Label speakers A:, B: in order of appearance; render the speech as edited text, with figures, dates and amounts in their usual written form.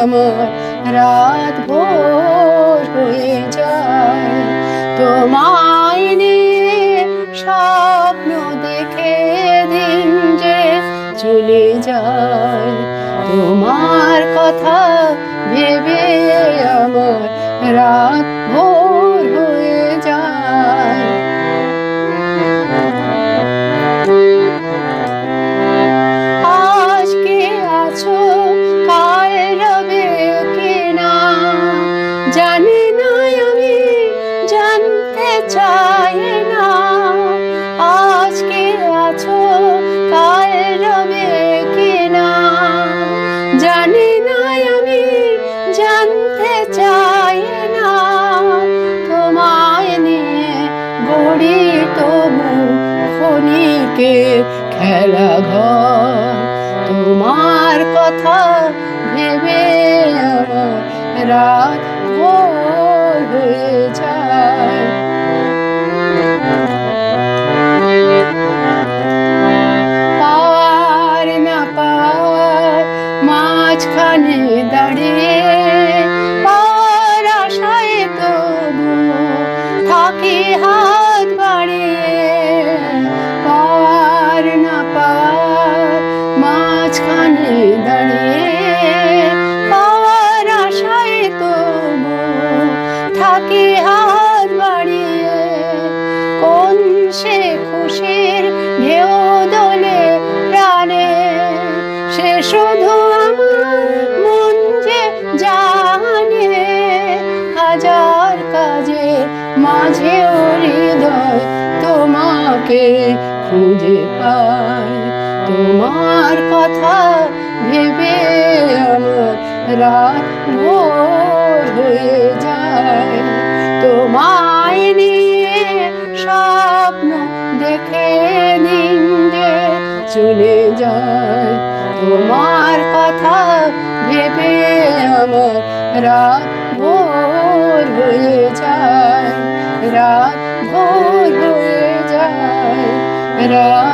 A: আমার রাত ভোর হয়ে যায়। তোমায় নিয়ে স্বপ্ন দেখে দিন যে চলে যায়, তোমার কথা ভেবে আমার রাত ভোর হয়ে যায়। আজকে আছো কাল রবে কিনা জানি না, আমি জানতে চাই না। আজকে আছো কাল রবে কিনা জানি না, আমি জানতে চাই না। তোমায় নিয়ে গড়ি তবু ক্ষণিকের খেলাঘর, তোমার কথা ভেবে আমার রাত ভোর হয়ে যায়। পার না পার মাঝখানে দাঁড়িয়ে পার আশায় তবু থাকি হাত বাড়িয়ে। পার না পার মাঝখানে দাঁড়িয়ে পার আশায় তবু থাকি হাত বাড়িয়ে। কোন সে খুশির ঢেউ দোলে প্রাণে, সে শুধু আমার মন যে জানে। হাজার কাজের মাঝেও হৃদয় তোমাকে খুঁজে পায়, তোমার কথা ভেবে আমার রাত ভোর হয়ে যায়। তোমায় নিয়ে স্বপ্ন দেখে দিন যে চলে যায়, তোমার কথা ভেবে আমার রাত ভোর হয়ে যায়, রাত ভোর হয়ে যায়, রাত